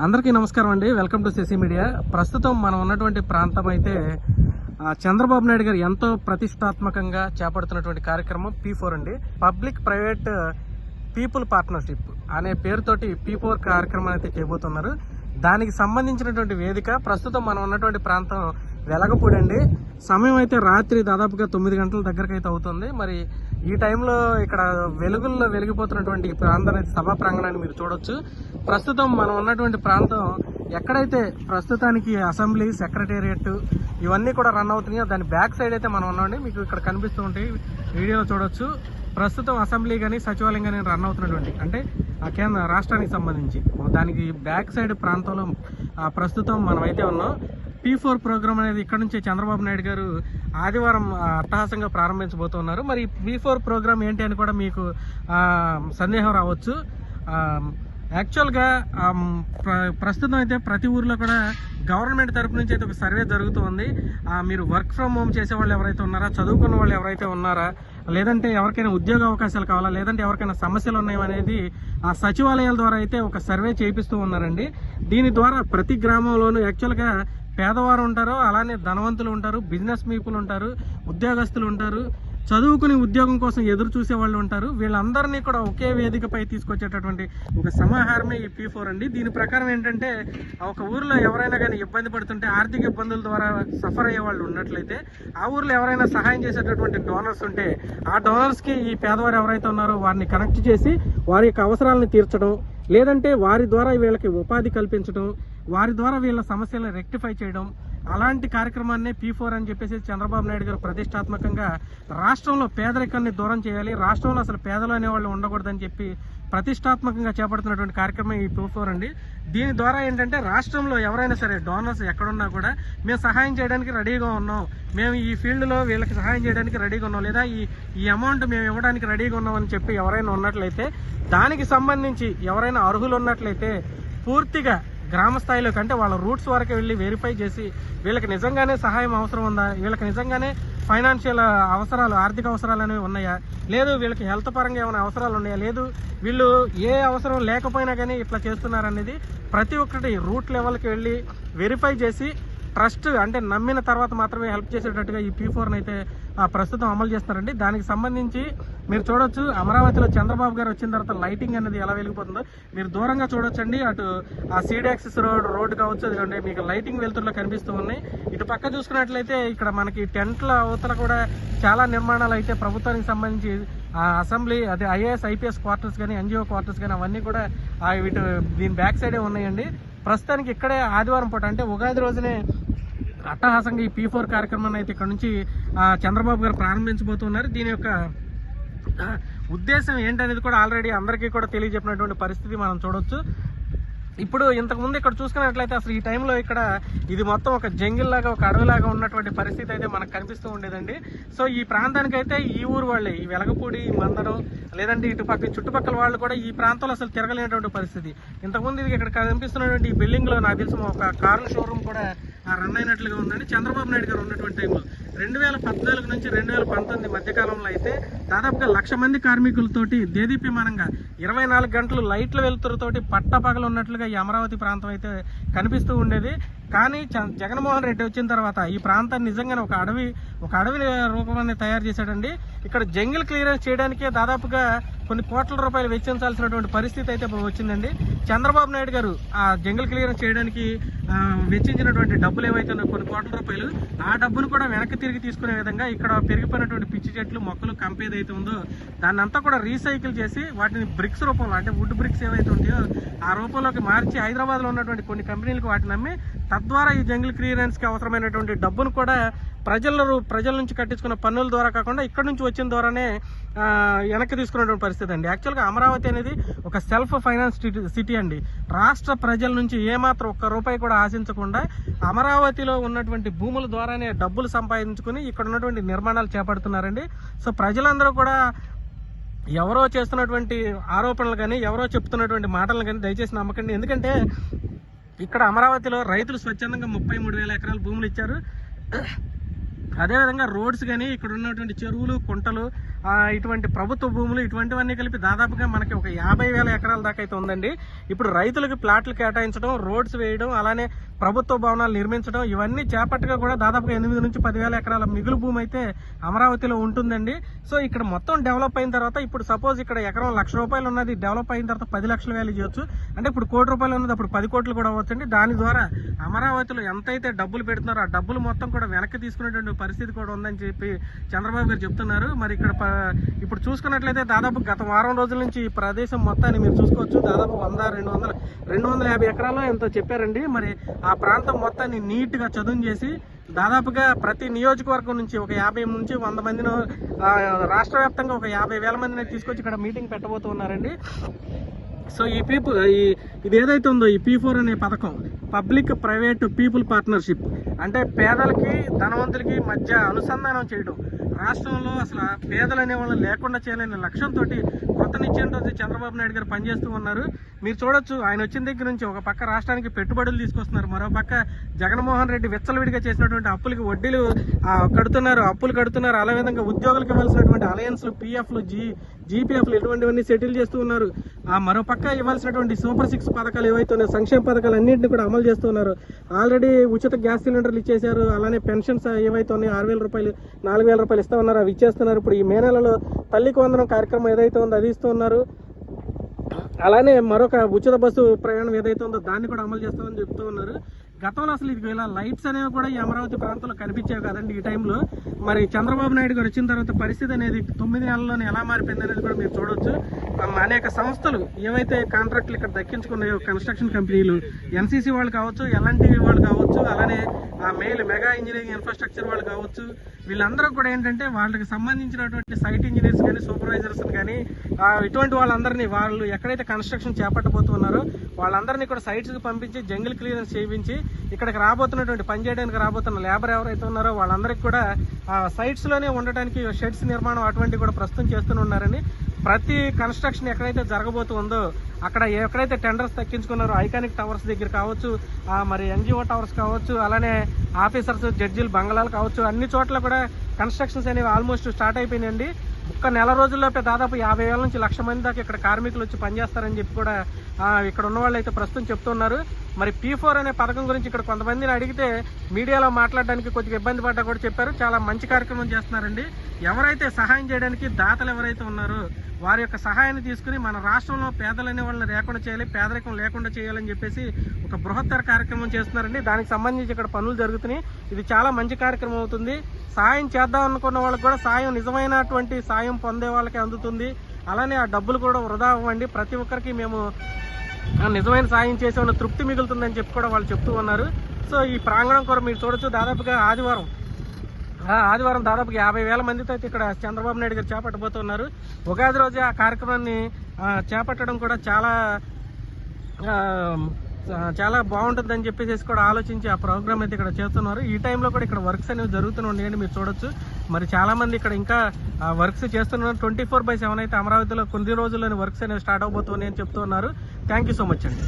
అందరికీ నమస్కారం అండి. Welcome to Sashi media. ప్రస్తుతం మనం ఉన్నటువంటి ప్రాంతం అయితే చంద్రబాబు నాయుడు గారు ఎంతో ప్రతిష్టాత్మకంగా చేపడుతున్నటువంటి కార్యక్రమం P4 అండి. పబ్లిక్ ప్రైవేట్ పీపుల్ పార్ట్నర్షిప్ అనే పేరుతోటి P4 కార్యక్రమం అయితే చేయబోతున్నారు. దానికి సంబంధించినటువంటి వేదిక ప్రస్తుతం మనం ఉన్నటువంటి ప్రాంతం వెలగపూడి అండి. సమయం అయితే రాత్రి దాదాపుగా 9 గంటల దగ్గరకు అయితే అవుతుంది. మరి ఈ టైంలో ఇక్కడ వెలుగుల్లో వెలిగిపోతున్నటువంటి ప్రాంతం సభా ప్రాంగణాన్ని మీరు చూడొచ్చు. ప్రస్తుతం మనం ఉన్నటువంటి ప్రాంతం ఎక్కడైతే ప్రస్తుతానికి అసెంబ్లీ, సెక్రటేరియట్ ఇవన్నీ కూడా రన్ అవుతున్నాయో దాని బ్యాక్ సైడ్ అయితే మనం ఉన్నామండి. మీకు ఇక్కడ కనిపిస్తూ ఉంటాయి, వీడియోలో చూడొచ్చు. ప్రస్తుతం అసెంబ్లీ కానీ సచివాలయం కానీ రన్ అవుతున్నటువంటి అంటే ఆ కేంద్ర రాష్ట్రానికి సంబంధించి దానికి బ్యాక్ సైడ్ ప్రాంతంలో ప్రస్తుతం మనం అయితే ఉన్నాం. P4 ప్రోగ్రామ్ అనేది ఇక్కడ నుంచి చంద్రబాబు నాయుడు గారు ఆదివారం అట్టహాసంగా ప్రారంభించబోతున్నారు. మరి P4 ప్రోగ్రామ్ ఏంటి అని కూడా మీకు సందేహం రావచ్చు. యాక్చువల్గా ప్రస్తుతం అయితే ప్రతి ఊర్లో కూడా గవర్నమెంట్ తరపు నుంచి అయితే ఒక సర్వే జరుగుతుంది. మీరు వర్క్ ఫ్రమ్ హోమ్ చేసే వాళ్ళు ఎవరైతే ఉన్నారా, చదువుకున్న వాళ్ళు ఎవరైతే ఉన్నారా, లేదంటే ఎవరికైనా ఉద్యోగ అవకాశాలు కావాలా, లేదంటే ఎవరికైనా సమస్యలు ఉన్నాయనేది ఆ సచివాలయాల ద్వారా అయితే ఒక సర్వే చేయిస్తూ ఉన్నారండి. దీని ద్వారా ప్రతి గ్రామంలోనూ యాక్చువల్గా పేదవారు ఉంటారు, అలానే ధనవంతులు ఉంటారు, బిజినెస్ పీపుల్ ఉంటారు, ఉద్యోగస్తులు ఉంటారు, చదువుకుని ఉద్యోగం కోసం ఎదురు చూసే వాళ్ళు ఉంటారు. వీళ్ళందరినీ కూడా ఒకే వేదికపై తీసుకొచ్చేటటువంటి ఒక సమాహారమే ఈ P4 అండి. దీని ప్రకారం ఏంటంటే ఒక ఊర్లో ఎవరైనా కానీ ఇబ్బంది పడుతుంటే, ఆర్థిక ఇబ్బందుల ద్వారా సఫర్ అయ్యే వాళ్ళు ఉన్నట్లయితే ఆ ఊర్లో ఎవరైనా సహాయం చేసేటటువంటి డోనర్స్ ఉంటే ఆ డోనర్స్కి ఈ పేదవారు ఎవరైతే ఉన్నారో వారిని కనెక్ట్ చేసి వారి యొక్క అవసరాలను తీర్చడం, లేదంటే వారి ద్వారా వీళ్ళకి ఉపాధి కల్పించడం, వారి ద్వారా వీళ్ళ సమస్యలను రెక్టిఫై చేయడం, అలాంటి కార్యక్రమాన్ని P4 అని చెప్పేసి చంద్రబాబు నాయుడు గారు ప్రతిష్టాత్మకంగా రాష్ట్రంలో పేదరికాన్ని దూరం చేయాలి, రాష్ట్రంలో అసలు పేదలు అనేవాళ్ళు ఉండకూడదని చెప్పి ప్రతిష్టాత్మకంగా చేపడుతున్నటువంటి కార్యక్రమం ఈ P4 అండి. దీని ద్వారా ఏంటంటే రాష్ట్రంలో ఎవరైనా సరే డోనర్స్ ఎక్కడున్నా కూడా మేము సహాయం చేయడానికి రెడీగా ఉన్నాం, మేము ఈ ఫీల్డ్లో వీళ్ళకి సహాయం చేయడానికి రెడీగా ఉన్నాం, లేదా ఈ అమౌంట్ మేము ఇవ్వడానికి రెడీగా ఉన్నాం అని చెప్పి ఎవరైనా ఉన్నట్లయితే, దానికి సంబంధించి ఎవరైనా అర్హులు ఉన్నట్లయితే పూర్తిగా గ్రామ స్థాయిలో కంటే వాళ్ళ రూట్స్ వరకు వెళ్ళి వెరిఫై చేసి వీళ్ళకి నిజంగానే సహాయం అవసరం ఉందా, వీళ్ళకి నిజంగానే ఫైనాన్షియల్ అవసరాలు, ఆర్థిక అవసరాలు అనేవి ఉన్నాయా, లేదు వీళ్ళకి హెల్త్ పరంగా ఏమైనా అవసరాలు ఉన్నాయా, లేదు వీళ్ళు ఏ అవసరం లేకపోయినా కానీ ఇట్లా చేస్తున్నారనేది ప్రతి ఒక్కటి రూట్ లెవెల్కి వెళ్ళి వెరిఫై చేసి ట్రస్ట్ అంటే నమ్మిన తర్వాత మాత్రమే హెల్ప్ చేసేటట్టుగా ఈ P4 అయితే ప్రస్తుతం అమలు చేస్తున్నారండి. దానికి సంబంధించి మీరు చూడొచ్చు, అమరావతిలో చంద్రబాబు గారు వచ్చిన తర్వాత లైటింగ్ అనేది ఎలా వెలిగిపోతుందో మీరు దూరంగా చూడొచ్చండి. అటు ఆ సీడ్ యాక్సిస్ రోడ్ కావచ్చు, అదిగంటే మీకు లైటింగ్ వెలుతురులో కనిపిస్తూ ఉన్నాయి. ఇటు పక్క చూసుకున్నట్లయితే ఇక్కడ మనకి టెంట్ల అవతల కూడా చాలా నిర్మాణాలు అయితే ప్రభుత్వానికి సంబంధించి అసెంబ్లీ, అదే IAS IPS క్వార్టర్స్ కానీ NGO క్వార్టర్స్ కానీ అవన్నీ కూడా వీటి దీని బ్యాక్ సైడే ఉన్నాయండి. ప్రస్తుతానికి ఇక్కడే ఆదివారం పూట అంటే ఉగాది రోజునే అట్టహాసంగా ఈ P4 కార్యక్రమాన్ని అయితే ఇక్కడ నుంచి చంద్రబాబు గారు ప్రారంభించబోతున్నారు. దీని యొక్క ఉద్దేశం ఏంటనేది కూడా ఆల్రెడీ అందరికీ కూడా తెలియజెప్పినటువంటి పరిస్థితి మనం చూడొచ్చు. ఇప్పుడు ఇంతకుముందు ఇక్కడ చూసుకున్నట్లయితే అసలు ఈ టైంలో ఇక్కడ ఇది మొత్తం ఒక జంగిల్ లాగా, ఒక అడవిలాగా ఉన్నటువంటి పరిస్థితి అయితే మనకు కనిపిస్తూ ఉండేదండి. సో ఈ ప్రాంతానికైతే ఈ ఊరు వాళ్ళే, ఈ వెలగపూడి, మందడం, లేదంటే ఇటుపక్క చుట్టుపక్కల వాళ్ళు కూడా ఈ ప్రాంతంలో అసలు తిరగలేనటువంటి పరిస్థితి. ఇంతకుముందు ఇది ఇక్కడ కనిపిస్తున్నటువంటి ఈ బిల్డింగ్లో నాకు తెలిసి ఒక కారు షోరూమ్ కూడా రన్ అయినట్లుగా ఉందండి. చంద్రబాబు నాయుడు గారు ఉన్నటువంటి టైంలో 2014 నుంచి 2019 మధ్యకాలంలో అయితే దాదాపుగా 1,00,000 మంది కార్మికులతోటి దేదీప్యమానంగా 24 గంటలు లైట్ల వెలుతురుతోటి పట్టపగలు ఉన్నట్లుగా ఈ అమరావతి ప్రాంతం అయితే కనిపిస్తూ ఉండేది. కానీ జగన్మోహన్ రెడ్డి వచ్చిన తర్వాత ఈ ప్రాంతాన్ని నిజంగానే ఒక అడవి రూపాన్ని తయారు చేశాడండి. ఇక్కడ జంగిల్ క్లియరెన్స్ చేయడానికే దాదాపుగా కొన్ని కోట్ల రూపాయలు వెచ్చించాల్సినటువంటి పరిస్థితి అయితే వచ్చిందండి. చంద్రబాబు నాయుడు గారు ఆ జంగిల్ క్లియరెన్స్ చేయడానికి వెచ్చించినటువంటి డబ్బులు ఏవైతే కొన్ని కోట్ల రూపాయలు, ఆ డబ్బును కూడా వెనక్కి తిరిగి తీసుకునే విధంగా ఇక్కడ పెరిగిపోయినటువంటి పిచ్చి చెట్లు, మొక్కలు, కంప ఏదైతే ఉందో దాన్ని అంతా కూడా రీసైకిల్ చేసి వాటిని బ్రిక్స్ రూపంలో, అంటే వుడ్ బ్రిక్స్ ఏవైతే ఉంటాయో ఆ రూపంలోకి మార్చి హైదరాబాద్లో ఉన్నటువంటి కొన్ని కంపెనీలకు వాటిని అమ్మి తద్వారా ఈ జంగిల్ క్లియరెన్స్కి అవసరమైనటువంటి డబ్బును కూడా ప్రజల నుంచి కట్టించుకున్న పన్నుల ద్వారా కాకుండా ఇక్కడ నుంచి వచ్చిన ద్వారానే వెనక్కి తీసుకున్నటువంటి పరిస్థితి అండి. యాక్చువల్గా అమరావతి అనేది ఒక సెల్ఫ్ ఫైనాన్స్ సిటీ అండి. రాష్ట్ర ప్రజల నుంచి ఏమాత్రం ఒక్క రూపాయి కూడా ఆశించకుండా అమరావతిలో ఉన్నటువంటి భూముల ద్వారానే డబ్బులు సంపాదించుకుని ఇక్కడ ఉన్నటువంటి నిర్మాణాలు చేపడుతున్నారండి. సో ప్రజలందరూ కూడా ఎవరో చేస్తున్నటువంటి ఆరోపణలు కానీ, ఎవరో చెప్తున్నటువంటి మాటలు కానీ దయచేసి నమ్మకండి. ఎందుకంటే ఇక్కడ అమరావతిలో రైతులు స్వచ్ఛందంగా 33,000 ఎకరాల భూములు ఇచ్చారు. అదేవిధంగా రోడ్స్ కానీ, ఇక్కడ ఉన్నటువంటి చెరువులు, కుంటలు, ఇటువంటి ప్రభుత్వ భూములు ఇటువంటివన్నీ కలిపి దాదాపుగా మనకి ఒక 50,000 ఎకరాల దాకా అయితే ఉందండి. ఇప్పుడు రైతులకు ప్లాట్లు కేటాయించడం, రోడ్స్ వేయడం, అలానే ప్రభుత్వ భవనాలు నిర్మించడం ఇవన్నీ చేపట్టగా కూడా దాదాపుగా 8 నుంచి 10,000 ఎకరాల మిగులు భూమి అయితే అమరావతిలో ఉంటుందండి. సో ఇక్కడ మొత్తం డెవలప్ అయిన తర్వాత ఇప్పుడు సపోజ్ ఇక్కడ ఎకరం ₹1,00,000 ఉన్నది, డెవలప్ అయిన తర్వాత 10 లక్షల వాల్యూ చేయొచ్చు. అంటే ఇప్పుడు ₹1,00,00,000 ఉన్నది అప్పుడు 10 కోట్లు కూడా అవ్వచ్చండి. దాని ద్వారా అమరావతిలో ఎంతైతే డబ్బులు పెడుతున్నారో ఆ డబ్బులు మొత్తం కూడా వెనక్కి తీసుకునేటువంటి పరిస్థితి కూడా ఉందని చెప్పి చంద్రబాబు గారు చెప్తున్నారు. మరి ఇక్కడ ఇప్పుడు చూసుకున్నట్లయితే దాదాపు గత వారం రోజుల నుంచి ఈ ప్రదేశం మొత్తాన్ని మీరు చూసుకోవచ్చు. దాదాపు 250 ఎకరాల్లో ఎంతో చెప్పారండి. మరి ఆ ప్రాంతం మొత్తాన్ని నీట్ గా చదును చేసి దాదాపుగా ప్రతి నియోజకవర్గం నుంచి ఒక 50 నుంచి 100 మందిని, రాష్ట్ర వ్యాప్తంగా ఒక 50,000 మందిని తీసుకొచ్చి ఇక్కడ మీటింగ్ పెట్టబోతూ ఉన్నారండి. సో ఇది ఏదైతే ఉందో ఈ P4 అనే పథకం పబ్లిక్ ప్రైవేట్ పీపుల్ పార్ట్నర్షిప్ అంటే పేదలకి ధనవంతులకి మధ్య అనుసంధానం చేయడం, రాష్ట్రంలో అసలు పేదలు అనే వాళ్ళు లేకుండా చేయాలనే లక్ష్యంతో కొత్త నిశ్చయంతో చంద్రబాబు నాయుడు గారు పనిచేస్తూ ఉన్నారు. మీరు చూడొచ్చు, ఆయన వచ్చిన దగ్గర నుంచి ఒక పక్క రాష్ట్రానికి పెట్టుబడులు తీసుకొస్తున్నారు, మరో పక్క జగన్మోహన్ రెడ్డి విచ్చలవిడిగా చేసినటువంటి అప్పులకి వడ్డీలు అప్పులు కడుతున్నారు. అలా విధంగా ఉద్యోగులకు ఇవ్వాల్సినటువంటి అలయన్స్లు, PFలు, GPFలు ఇటువంటివన్నీ సెటిల్ చేస్తూ ఉన్నారు. మరో పక్క ఇవ్వాల్సినటువంటి సూపర్ 6 పథకాలు ఏవైతే ఉన్నాయో సంక్షేమ పథకాలు అన్నింటినీ కూడా అమలు చేస్తూ ఉన్నారు. ఆల్రెడీ ఉచిత గ్యాస్ సిలిండర్లు ఇచ్చేశారు. అలానే పెన్షన్స్ ఏవైతే ఉన్నాయో ₹6,000, ₹4,000 ఇస్తా ఉన్నారు, అవి ఇచ్చేస్తున్నారు. ఇప్పుడు ఈ మే నెలలో తల్లికి వందనం కార్యక్రమం ఏదైతే ఉందో అది ఇస్తూ ఉన్నారు. అలానే మరొక ఉచిత బస్సు ప్రయాణం ఏదైతే ఉందో దాన్ని కూడా అమలు చేస్తామని చెప్తూ ఉన్నారు. గతంలో అసలు ఇది ఇలా లైట్స్ అనేవి కూడా ఈ అమరావతి ప్రాంతంలో కనిపించేవి కదండి ఈ టైంలో. మరి చంద్రబాబు నాయుడు గారు వచ్చిన తర్వాత పరిస్థితి అనేది 9 నెలల్లోనే ఎలా మారిపోయింది అనేది కూడా మీరు చూడొచ్చు. అనేక సంస్థలు ఏవైతే కాంట్రాక్టులు ఇక్కడ దక్కించుకున్నాయో, కన్స్ట్రక్షన్ కంపెనీలు, NCC వాళ్ళు కావచ్చు, LNT వాళ్ళు కావచ్చు, అలానే మెగా ఇంజనీరింగ్ ఇన్ఫ్రాస్ట్రక్చర్ వాళ్ళు కావచ్చు, వీళ్ళందరూ కూడా ఏంటంటే వాళ్ళకి సంబంధించినటువంటి సైట్ ఇంజనీర్స్ కానీ, సూపర్వైజర్స్ కానీ, ఇటువంటి వాళ్ళందరినీ వాళ్ళు ఎక్కడైతే కన్స్ట్రక్షన్ చేపట్టబోతున్నారో వాళ్ళందరినీ కూడా సైట్స్కి పంపించి జంగిల్ క్లియరెన్స్ చేయించి ఇక్కడికి రాబోతున్నటువంటి పనిచేయడానికి రాబోతున్న లేబర్ ఎవరైతే ఉన్నారో వాళ్ళందరికీ కూడా సైట్స్ లోనే ఉండటానికి షెడ్స్ నిర్మాణం అటువంటివి కూడా ప్రస్తుతం చేస్తూనే ఉన్నారని. ప్రతి కన్స్ట్రక్షన్ ఎక్కడైతే జరగబోతుందో అక్కడ ఎక్కడైతే టెండర్స్ దక్కించుకున్నారో ఐకానిక్ టవర్స్ దగ్గర కావచ్చు, మరి NGO టవర్స్ కావచ్చు, అలానే ఆఫీసర్స్, జడ్జీలు బంగ్లాలు కావచ్చు, అన్ని చోట్ల కూడా కన్స్ట్రక్షన్స్ అనేవి ఆల్మోస్ట్ స్టార్ట్ అయిపోయినాయండి. ఒక్క నెల రోజుల్లోపే దాదాపు 50,000 నుంచి 1,00,000 మంది దాకా ఇక్కడ కార్మికులు వచ్చి పనిచేస్తారని చెప్పి కూడా ఇక్కడ ఉన్న వాళ్ళు అయితే ప్రస్తుతం చెప్తున్నారు. మరి P4 అనే పథకం గురించి ఇక్కడ కొంతమందిని అడిగితే మీడియాలో మాట్లాడడానికి కొద్దిగా ఇబ్బంది పడ్డా కూడా చెప్పారు. చాలా మంచి కార్యక్రమం చేస్తున్నారండి. ఎవరైతే సహాయం చేయడానికి దాతలు ఎవరైతే ఉన్నారో వారి యొక్క సహాయాన్ని తీసుకుని మన రాష్ట్రంలో పేదలనే వాళ్ళని లేకుండా చేయాలి, పేదరికం లేకుండా చేయాలని చెప్పేసి ఒక బృహత్తర కార్యక్రమం చేస్తున్నారండి. దానికి సంబంధించి ఇక్కడ పనులు జరుగుతున్నాయి. ఇది చాలా మంచి కార్యక్రమం అవుతుంది. సాయం చేద్దాం అనుకున్న వాళ్ళకి కూడా సాయం నిజమైనటువంటి సాయం పొందే వాళ్ళకి అందుతుంది. అలానే ఆ డబ్బులు కూడా వృధా అవ్వండి. ప్రతి ఒక్కరికి మేము నిజమైన సాయం చేసే ఉన్న తృప్తి మిగులుతుందని చెప్పి కూడా వాళ్ళు చెప్తూ ఉన్నారు. సో ఈ ప్రాంగణం కూడా మీరు చూడొచ్చు. దాదాపుగా ఆదివారం దాదాపుగా 50,000 మందితో అయితే ఇక్కడ చంద్రబాబు నాయుడు గారు చేపట్టబోతున్నారు. ఉగాది రోజే ఆ కార్యక్రమాన్ని చేపట్టడం కూడా చాలా బాగుంటుందని చెప్పేసి కూడా ఆలోచించి ఆ ప్రోగ్రామ్ అయితే ఇక్కడ చేస్తున్నారు. ఈ టైంలో కూడా ఇక్కడ వర్క్స్ అనేవి జరుగుతూనే ఉన్నాయండి, మీరు చూడొచ్చు. మరి చాలా మంది ఇక్కడ ఇంకా వర్క్స్ చేస్తున్నారు. 24/7 అయితే అమరావతిలో కొన్ని రోజుల్లోనే వర్క్స్ అనేవి స్టార్ట్ అవబోతున్నాయి అని చెప్తున్నారు. థ్యాంక్ యూ సో మచ్ అండి.